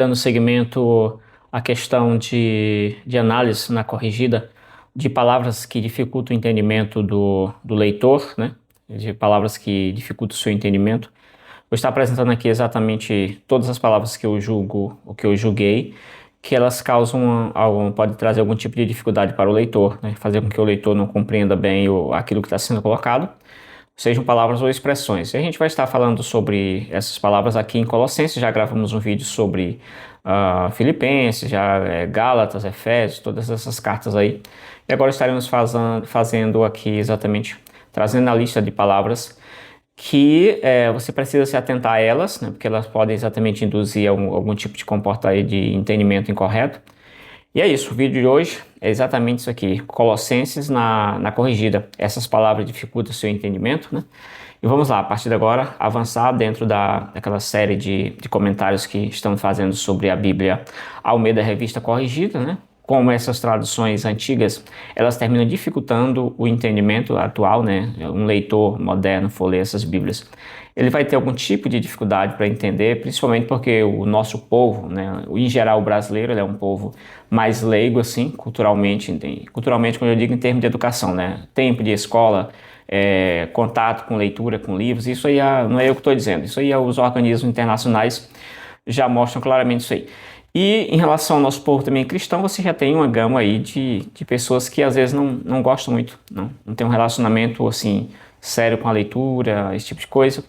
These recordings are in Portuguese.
Dando seguimento à questão de análise na corrigida de palavras que dificultam o entendimento do leitor, né? De palavras que dificultam o seu entendimento. Vou estar apresentando aqui exatamente todas as palavras que eu julgo, o que eu julguei, que elas causam pode trazer algum tipo de dificuldade para o leitor, né? Fazer com que o leitor não compreenda bem aquilo que está sendo colocado, sejam palavras ou expressões. E a gente vai estar falando sobre essas palavras aqui em Colossenses, já gravamos um vídeo sobre Filipenses, Gálatas, Efésios, todas essas cartas aí. E agora estaremos fazendo aqui exatamente, trazendo a lista de palavras que você precisa se atentar a elas, né, porque elas podem exatamente induzir algum tipo de comportamento de entendimento incorreto. E é isso, o vídeo de hoje é exatamente isso aqui, Colossenses na corrigida. Essas palavras dificultam o seu entendimento, né? E vamos lá, a partir de agora, avançar dentro daquela série de comentários que estamos fazendo sobre a Bíblia Almeida Revista Corrigida, né? Como essas traduções antigas, elas terminam dificultando o entendimento atual, né? Um leitor moderno for ler essas Bíblias, ele vai ter algum tipo de dificuldade para entender, principalmente porque o nosso povo, né? Em geral o brasileiro, ele é um povo mais leigo, assim, culturalmente, culturalmente quando eu digo em termos de educação, né? Tempo de escola, contato com leitura, com livros, isso aí não é eu que estou dizendo, isso aí os organismos internacionais já mostram claramente isso aí. E em relação ao nosso povo também cristão, você já tem uma gama aí de pessoas que às vezes não gostam muito, não tem um relacionamento assim sério com a leitura, esse tipo de coisa.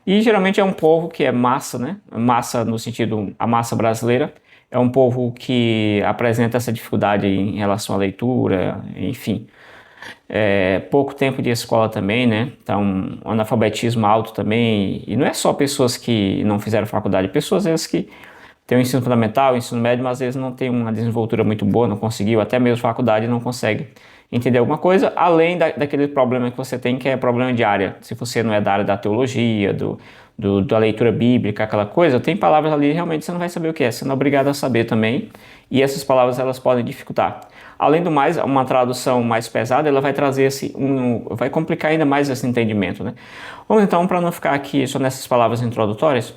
E geralmente é um povo que é massa, né? Massa no sentido, a massa brasileira é um povo que apresenta essa dificuldade em relação à leitura, enfim. Pouco tempo de escola também, né? Então, um analfabetismo alto também. E não é só pessoas que não fizeram faculdade, pessoas às vezes que tem o ensino fundamental, o ensino médio, mas às vezes não tem uma desenvoltura muito boa, não conseguiu, até mesmo faculdade não consegue entender alguma coisa, além daquele problema que você tem, que é problema de área. Se você não é da área da teologia, da leitura bíblica, aquela coisa, tem palavras ali realmente você não vai saber o que é, você não é obrigado a saber também, e essas palavras elas podem dificultar. Além do mais, uma tradução mais pesada, ela vai trazer vai complicar ainda mais esse entendimento, né? Vamos então, para não ficar aqui só nessas palavras introdutórias,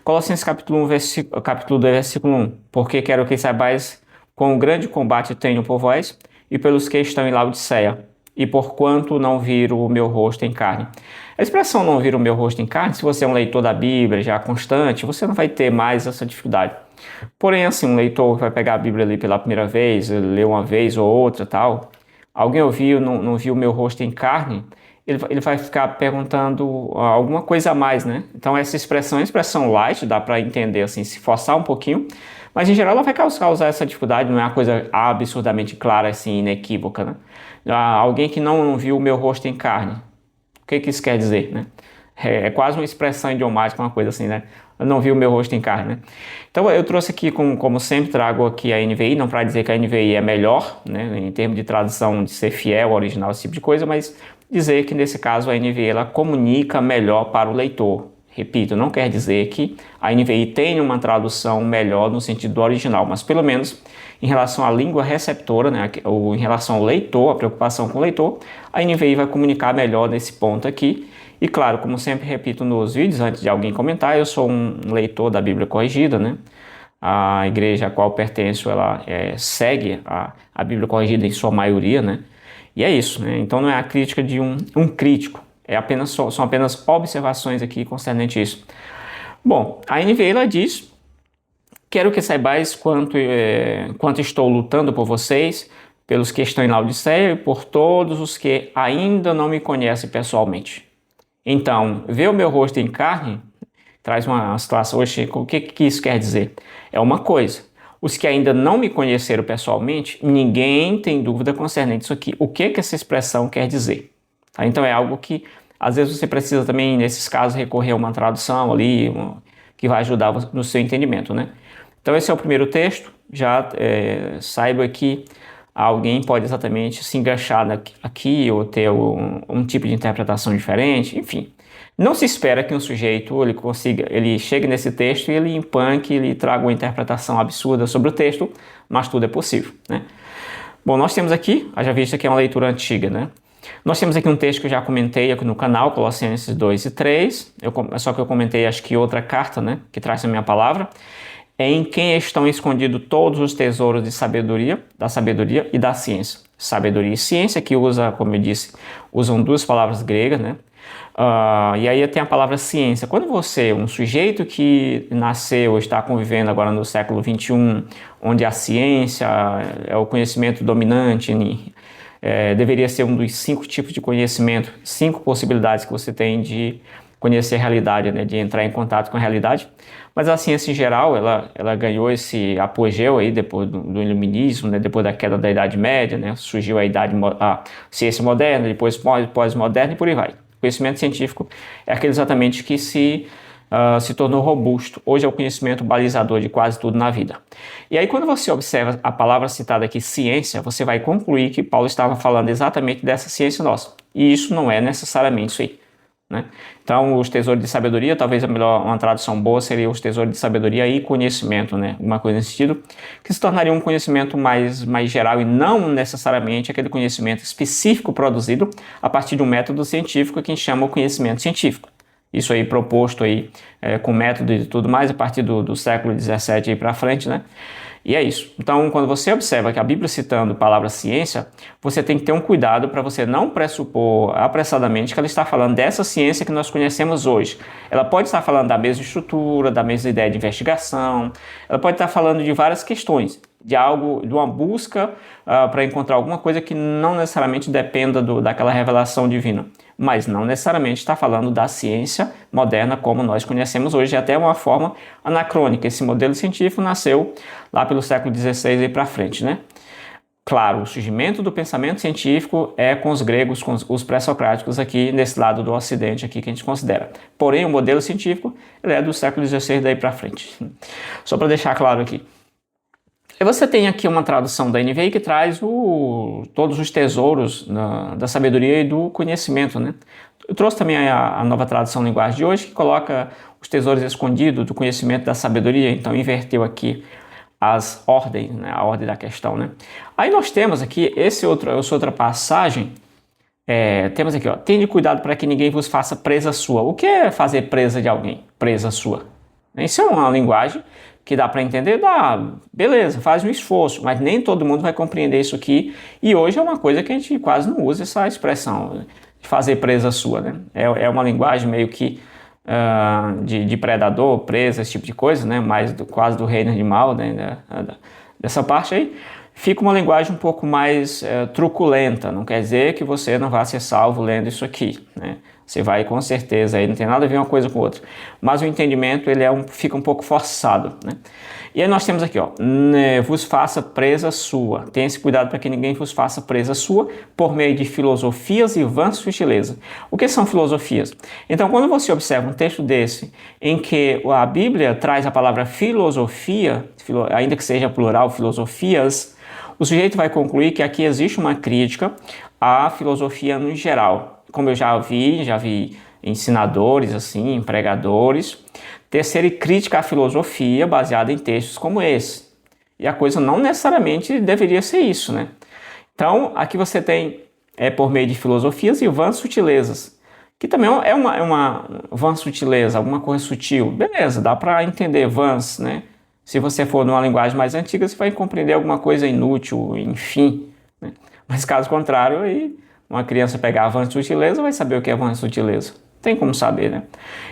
Colossenses capítulo 1, capítulo 2, versículo 1. Porque quero que saibais quão grande combate tenho por vós e pelos que estão em Laodiceia, e porquanto não viram o meu rosto em carne. A expressão não vir o meu rosto em carne, se você é um leitor da Bíblia já constante, você não vai ter mais essa dificuldade. Porém, assim, um leitor que vai pegar a Bíblia ali pela primeira vez, ler uma vez ou outra, tal, alguém ouviu, não viu o meu rosto em carne, ele vai ficar perguntando alguma coisa a mais, né? Então essa expressão é expressão light, dá para entender assim, se forçar um pouquinho, mas em geral ela vai causar essa dificuldade, não é uma coisa absurdamente clara, assim, inequívoca, né? Alguém que não viu o meu rosto em carne, o que isso quer dizer, né? É quase uma expressão idiomática, uma coisa assim, né? Eu não vi o meu rosto em carne, né? Então eu trouxe aqui, como sempre, trago aqui a NVI, não para dizer que a NVI é melhor, né? Em termos de tradução, de ser fiel, original, esse tipo de coisa, mas dizer que nesse caso a NVI ela comunica melhor para o leitor. Repito, não quer dizer que a NVI tenha uma tradução melhor no sentido do original, mas pelo menos em relação à língua receptora, né, ou em relação ao leitor, a preocupação com o leitor, a NVI vai comunicar melhor nesse ponto aqui. E claro, como sempre repito nos vídeos, antes de alguém comentar, eu sou um leitor da Bíblia Corrigida, né? A igreja a qual pertenço, ela segue a Bíblia Corrigida em sua maioria, né? E é isso, né? Então não é a crítica de um crítico, são apenas observações aqui concernente isso. Bom, a NVI ela diz: quero que saibais quanto estou lutando por vocês, pelos que estão em Laodiceia e por todos os que ainda não me conhecem pessoalmente. Então, ver o meu rosto em carne traz uma situação. Oxe, o que isso quer dizer? É uma coisa. Os que ainda não me conheceram pessoalmente, ninguém tem dúvida concernente isso aqui. O que essa expressão quer dizer? Tá? Então é algo que às vezes você precisa também, nesses casos, recorrer a uma tradução ali, que vai ajudar no seu entendimento, né? Então esse é o primeiro texto. Já saiba que alguém pode exatamente se enganchar aqui ou ter um tipo de interpretação diferente, enfim. Não se espera que um sujeito ele chegue nesse texto e ele empanque, ele traga uma interpretação absurda sobre o texto, mas tudo é possível, né? Bom, nós temos aqui, já visto que é uma leitura antiga, né? Nós temos aqui um texto que eu já comentei aqui no canal, Colossenses 2 e 3, só que eu comentei acho que outra carta, né, que traz a minha palavra. em quem estão escondidos todos os tesouros de sabedoria, da sabedoria e da ciência. Sabedoria e ciência, que usa, como eu disse, usam duas palavras gregas, né? E aí tem a palavra ciência. Quando você, um sujeito que nasceu, está convivendo agora no século XXI, onde a ciência é o conhecimento dominante, deveria ser um dos 5 tipos de conhecimento, 5 possibilidades que você tem de conhecer a realidade, né, de entrar em contato com a realidade. Mas a ciência em geral, ela ganhou esse apogeu aí depois do iluminismo, né, depois da queda da Idade Média, né, surgiu a ciência moderna, depois pós-moderna e por aí vai. O conhecimento científico é aquele exatamente que se tornou robusto. Hoje é o conhecimento balizador de quase tudo na vida. E aí, quando você observa a palavra citada aqui, ciência, você vai concluir que Paulo estava falando exatamente dessa ciência nossa. E isso não é necessariamente isso aí, né? Então, os tesouros de sabedoria, talvez uma tradução boa seria os tesouros de sabedoria e conhecimento, né? Uma coisa nesse sentido, que se tornaria um conhecimento mais geral e não necessariamente aquele conhecimento específico produzido a partir de um método científico que a gente chama o conhecimento científico. Isso aí proposto aí com método e tudo mais a partir do século XVII para frente, né? E é isso. Então, quando você observa que a Bíblia citando a palavra ciência, você tem que ter um cuidado para você não pressupor apressadamente que ela está falando dessa ciência que nós conhecemos hoje. Ela pode estar falando da mesma estrutura, da mesma ideia de investigação, ela pode estar falando de várias questões, de uma busca para encontrar alguma coisa que não necessariamente dependa daquela revelação divina, mas não necessariamente está falando da ciência moderna como nós conhecemos hoje, é até uma forma anacrônica. Esse modelo científico nasceu lá pelo século XVI e para frente, né? Claro, o surgimento do pensamento científico é com os gregos, com os pré-socráticos aqui nesse lado do Ocidente aqui que a gente considera. Porém, o modelo científico ele é do século XVI daí para frente. Só para deixar claro aqui. E você tem aqui uma tradução da NVI que traz todos os tesouros da sabedoria e do conhecimento, né? Eu trouxe também a nova tradução linguagem de hoje que coloca os tesouros escondidos do conhecimento da sabedoria, então inverteu aqui as ordens, né? A ordem da questão, né? Aí nós temos aqui essa outra passagem, temos aqui, ó, tende cuidado para que ninguém vos faça presa sua. O que é fazer presa de alguém? Presa sua. Isso é uma linguagem que dá para entender, beleza, faz um esforço, mas nem todo mundo vai compreender isso aqui, e hoje é uma coisa que a gente quase não usa essa expressão, de fazer presa sua, né? É uma linguagem meio que de predador, presa, esse tipo de coisa, né? Mais quase do reino animal, né? Dessa parte aí, fica uma linguagem um pouco mais truculenta, não quer dizer que você não vá ser salvo lendo isso aqui, né? Você vai com certeza, aí não tem nada a ver uma coisa com outra. Mas o entendimento ele fica um pouco forçado, né? E aí nós temos aqui, ó, vos faça presa sua. Tenha esse cuidado para que ninguém vos faça presa sua por meio de filosofias e vãs sutilezas. O que são filosofias? Então, quando você observa um texto desse, em que a Bíblia traz a palavra filosofia, ainda que seja plural, filosofias, o sujeito vai concluir que aqui existe uma crítica à filosofia no geral. Como eu já vi ensinadores, assim, pregadores, tecerem crítica à filosofia baseada em textos como esse. E a coisa não necessariamente deveria ser isso, né? Então, aqui você tem, por meio de filosofias e vãs sutilezas, que também é uma vã sutileza, alguma coisa sutil. Beleza, dá para entender vãs, né? Se você for numa linguagem mais antiga, você vai compreender alguma coisa inútil, enfim, né? Mas caso contrário, aí uma criança pegar a vã sutileza vai saber o que é vã sutileza. Tem como saber, né?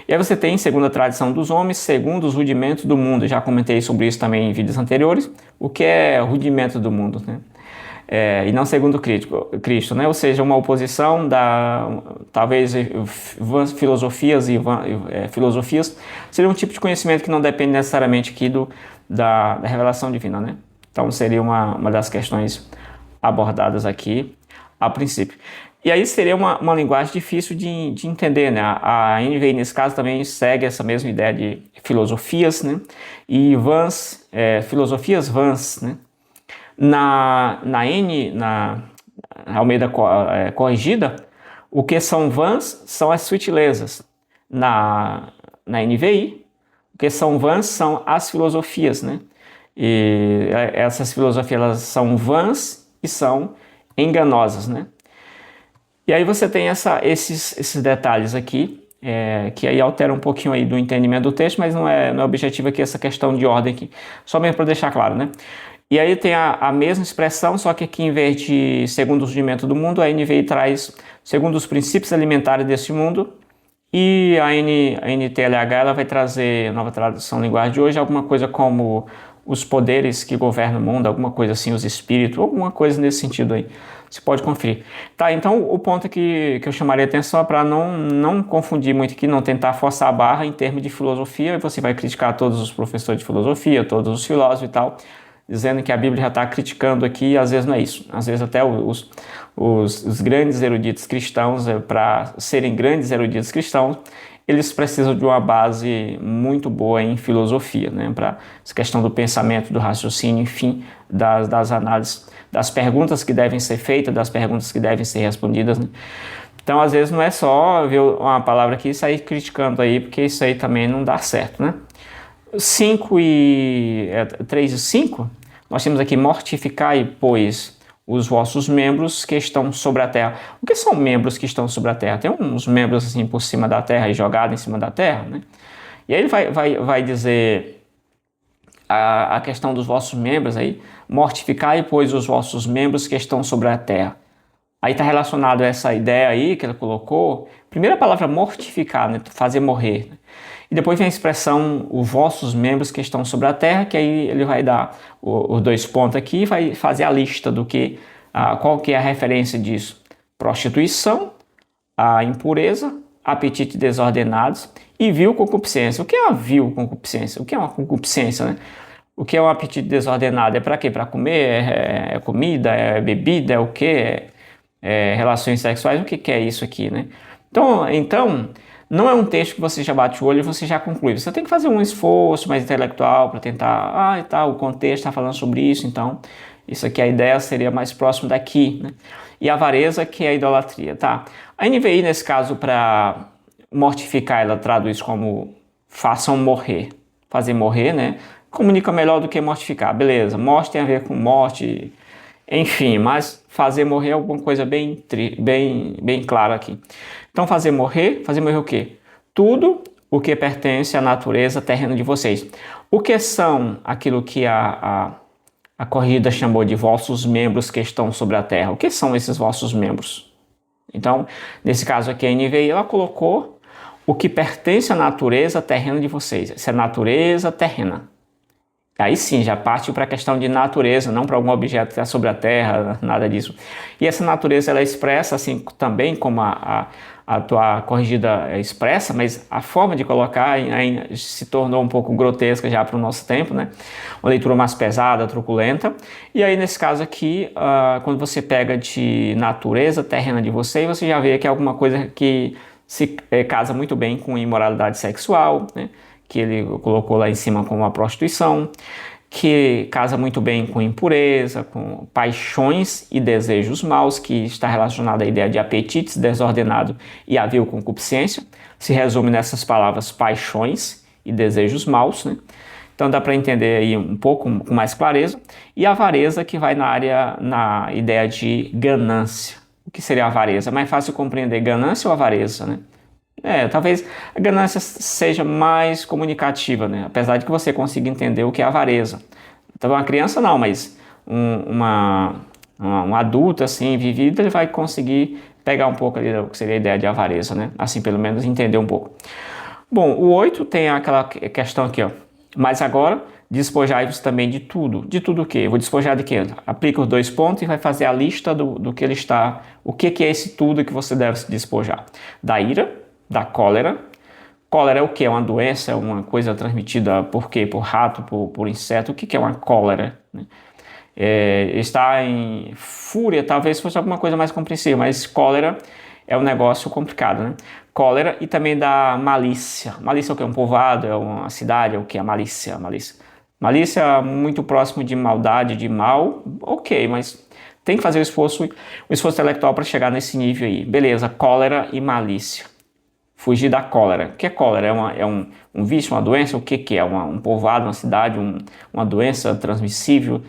E aí você tem, segundo a tradição dos homens, segundo os rudimentos do mundo. Eu já comentei sobre isso também em vídeos anteriores. O que é rudimento do mundo, né? E não segundo Cristo, né? Ou seja, uma oposição talvez filosofias e filosofias seria um tipo de conhecimento que não depende necessariamente aqui da revelação divina, né? Então seria uma das questões abordadas aqui a princípio. E aí seria uma linguagem difícil de entender, né? A NVI, nesse caso, também segue essa mesma ideia de filosofias, né? E vãs, filosofias vãs, né? Na Almeida Corrigida, o que são vãs são as sutilezas. Na NVI, o que são vãs são as filosofias, né? E essas filosofias elas são vãs e são enganosas, né? E aí você tem esses detalhes aqui que aí altera um pouquinho aí do entendimento do texto, mas não é objetivo aqui essa questão de ordem aqui, só mesmo para deixar claro, né? E aí tem a mesma expressão, só que aqui em vez de segundo o surgimento do mundo, a NVI traz segundo os princípios alimentares desse mundo, e a NTLH ela vai trazer, nova tradução linguagem de hoje, alguma coisa como os poderes que governam o mundo, alguma coisa assim, os espíritos, alguma coisa nesse sentido aí. Você pode conferir. Tá, então o ponto que eu chamaria a atenção é para não confundir muito aqui, não tentar forçar a barra em termos de filosofia, e você vai criticar todos os professores de filosofia, todos os filósofos e tal, dizendo que a Bíblia já está criticando aqui, e às vezes não é isso. Às vezes até os grandes eruditos cristãos, para serem grandes eruditos cristãos, eles precisam de uma base muito boa em filosofia, né? Para essa questão do pensamento, do raciocínio, enfim, das análises, das perguntas que devem ser feitas, das perguntas que devem ser respondidas, né? Então, às vezes, não é só ver uma palavra aqui e sair criticando aí, porque isso aí também não dá certo, né? 3 e 5, nós temos aqui mortificai, pois, os vossos membros que estão sobre a terra. O que são membros que estão sobre a terra? Tem uns membros assim por cima da terra e jogados em cima da terra, né? E aí ele vai dizer a questão dos vossos membros aí, mortificai, pois, os vossos membros que estão sobre a terra. Aí está relacionado a essa ideia aí que ele colocou. Primeira palavra mortificar, né? Fazer morrer, né? E depois vem a expressão os vossos membros que estão sobre a terra, que aí ele vai dar os 2 pontos aqui e vai fazer a lista do que, qual que é a referência disso. Prostituição, a impureza, apetite desordenados e vil concupiscência. O que é uma vil concupiscência? O que é uma concupiscência, né? O que é um apetite desordenado? É para quê? Para comer? É comida? É bebida? É o quê? Relações sexuais? O que é isso aqui, né? Então, não é um texto que você já bate o olho e você já conclui. Você tem que fazer um esforço mais intelectual para tentar, o contexto está falando sobre isso, então isso aqui, a ideia seria mais próximo daqui, né? E a avareza, que é a idolatria, tá? A NVI, nesse caso, para mortificar, ela traduz como façam morrer, fazer morrer, né? Comunica melhor do que mortificar, beleza, morte tem a ver com morte, enfim, mas fazer morrer é alguma coisa bem clara aqui. Então, fazer morrer o quê? Tudo o que pertence à natureza terrena de vocês. O que são aquilo que a corrida chamou de vossos membros que estão sobre a terra? O que são esses vossos membros? Então, nesse caso aqui, a NVI, ela colocou o que pertence à natureza terrena de vocês. Essa é a natureza terrena. Aí sim, já parte para a questão de natureza, não para algum objeto que está sobre a terra, nada disso. E essa natureza, ela é expressa assim também como a tua corrigida expressa, mas a forma de colocar aí se tornou um pouco grotesca já para o nosso tempo, né? Uma leitura mais pesada, truculenta. E aí, nesse caso aqui, quando você pega de natureza terrena de você já vê que é alguma coisa que se casa muito bem com imoralidade sexual, né? Que ele colocou lá em cima como a prostituição, que casa muito bem com impureza, com paixões e desejos maus, que está relacionado à ideia de apetites desordenado e a vil concupiscência. Se resume nessas palavras paixões e desejos maus, né? Então dá para entender aí um pouco com mais clareza. E a avareza, que vai na ideia de ganância. O que seria a avareza? É mais fácil compreender ganância ou avareza, né? Talvez a ganância seja mais comunicativa, né? Apesar de que você consiga entender o que é avareza. Então, uma criança não, mas um adulto, assim, vivido, ele vai conseguir pegar um pouco ali o que seria a ideia de avareza, né? Assim, pelo menos entender um pouco. Bom, o 8 tem aquela questão aqui, ó. Mas agora, despojai-vos também de tudo. De tudo o quê? Eu vou despojar de quê? Aplica os 2 pontos e vai fazer a lista do que ele está... O que é esse tudo que você deve se despojar? Da ira, da cólera. Cólera é o que? É uma doença, é uma coisa transmitida por quê? Por rato, por inseto. O que é uma cólera? Está em fúria, talvez fosse alguma coisa mais compreensível, mas cólera é um negócio complicado, né? Cólera e também da malícia. Malícia é o que? Um povoado, é uma cidade, é o que? A malícia. Malícia é muito próximo de maldade, de mal, ok, mas tem que fazer o esforço intelectual para chegar nesse nível aí. Beleza, cólera e malícia. Fugir da cólera. O que é cólera? É um vício, uma doença? O que é? Um povoado, uma cidade, uma doença transmissível?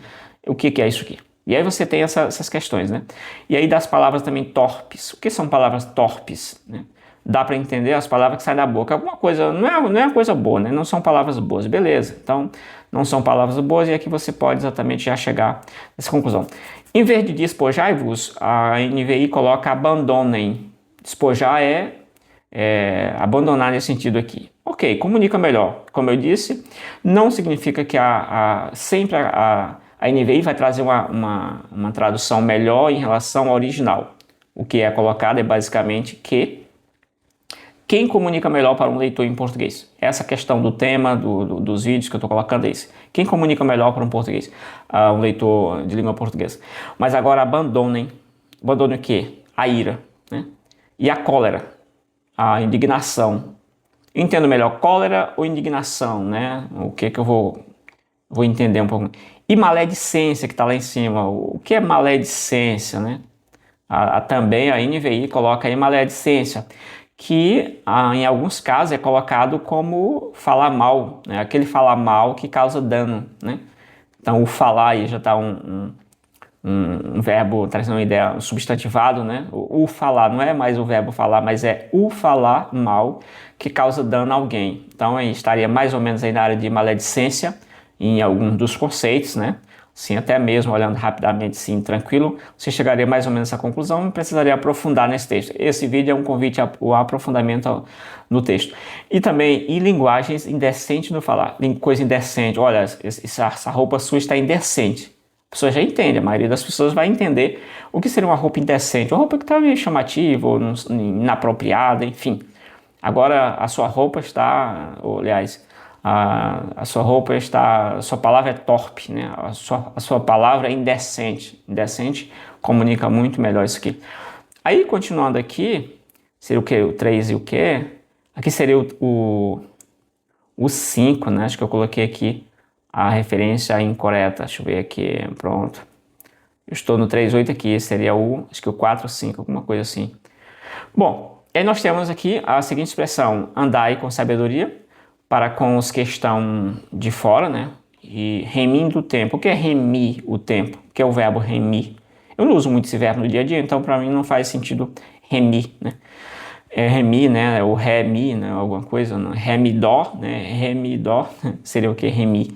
O que é isso aqui? E aí você tem essas questões, né? E aí das palavras também torpes. O que são palavras torpes, né? dá para entender as palavras que saem da boca. Alguma coisa, não é uma coisa boa, né? Não são palavras boas, beleza. Então, não são palavras boas e aqui você pode exatamente já chegar nessa conclusão. Em vez de despojai-vos, a NVI coloca abandonem. Despojar abandonar nesse sentido aqui. Ok, comunica melhor. Como eu disse, não significa que sempre a NVI vai trazer uma tradução melhor em relação ao original. O que é colocado é basicamente que quem comunica melhor para um leitor em português? Essa questão do tema dos vídeos que eu estou colocando é esse. Quem comunica melhor para um português? Um leitor de língua portuguesa. Mas agora abandonem. Abandonem o quê? A ira, né? E a cólera, a indignação. Eu entendo melhor cólera ou indignação, né? O que eu vou entender um pouco. E maledicência, que está lá em cima. O que é maledicência, né? Também a NVI coloca aí maledicência, que em alguns casos é colocado como falar mal, né? Aquele falar mal que causa dano, né? Então o falar aí já está um verbo trazendo uma ideia, um substantivado, né? O falar não é mais o verbo falar, mas é o falar mal que causa dano a alguém. Então aí estaria mais ou menos aí na área de maledicência em algum dos conceitos, né? Sim, até mesmo olhando rapidamente, sim, tranquilo, você chegaria mais ou menos a essa conclusão e precisaria aprofundar nesse texto. Esse vídeo é um convite ao aprofundamento no texto. E também em linguagens indecentes no falar. Coisa indecente, olha, essa roupa sua está indecente. A pessoa já entende, a maioria das pessoas vai entender o que seria uma roupa indecente. Uma roupa que está meio chamativa, ou inapropriada, enfim. Agora, a sua roupa está, aliás, a sua roupa está, a sua palavra é torpe, né? A sua palavra é indecente. Indecente comunica muito melhor isso aqui. Aí, continuando aqui, seria o que? O 3 e o que? Aqui seria o 5, né? Acho que eu coloquei aqui a referência incorreta. Deixa eu ver aqui, pronto. Eu estou no 3.8 aqui, seria acho que o 4, 5, alguma coisa assim. Bom, aí nós temos aqui a seguinte expressão, andai com sabedoria, para com os que estão de fora, né? E remindo o tempo. O que é remir o tempo? O que é o verbo remir? Eu não uso muito esse verbo no dia a dia, então para mim não faz sentido remir, né? Remir, né? O remi, né? Alguma coisa, né? Remidó, né? Remidó seria o que? Remir.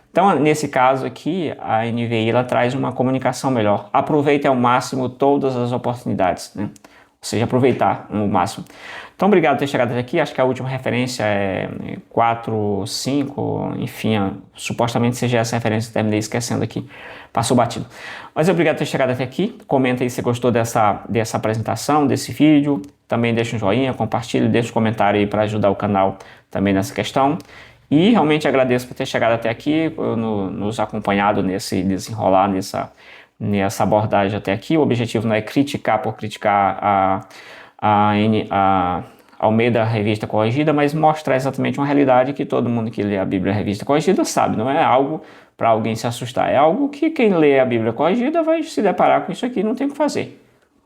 Então, nesse caso aqui, a NVI ela traz uma comunicação melhor. Aproveite ao máximo todas as oportunidades, né? Ou seja, aproveitar o máximo. Então, obrigado por ter chegado até aqui. Acho que a última referência é 4, 5, enfim, supostamente seja essa referência, terminei esquecendo aqui, passou batido. Mas obrigado por ter chegado até aqui. Comenta aí se gostou dessa apresentação, desse vídeo. Também deixa um joinha, compartilha, deixa um comentário aí para ajudar o canal também nessa questão. E realmente agradeço por ter chegado até aqui, nos acompanhado nesse desenrolar, nessa abordagem até aqui. O objetivo não é criticar por criticar a Almeida Revista Corrigida, mas mostrar exatamente uma realidade que todo mundo que lê a Bíblia Revista Corrigida sabe. Não é algo para alguém se assustar, é algo que quem lê a Bíblia Corrigida vai se deparar com isso aqui e não tem o que fazer.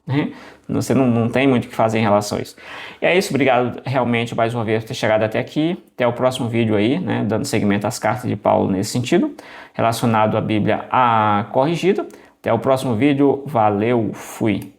Né? Você não tem muito o que fazer em relação a isso. E é isso, obrigado realmente mais uma vez por ter chegado até aqui. Até o próximo vídeo aí, né, dando seguimento às cartas de Paulo nesse sentido, relacionado à Bíblia Corrigida. Até o próximo vídeo, valeu, fui!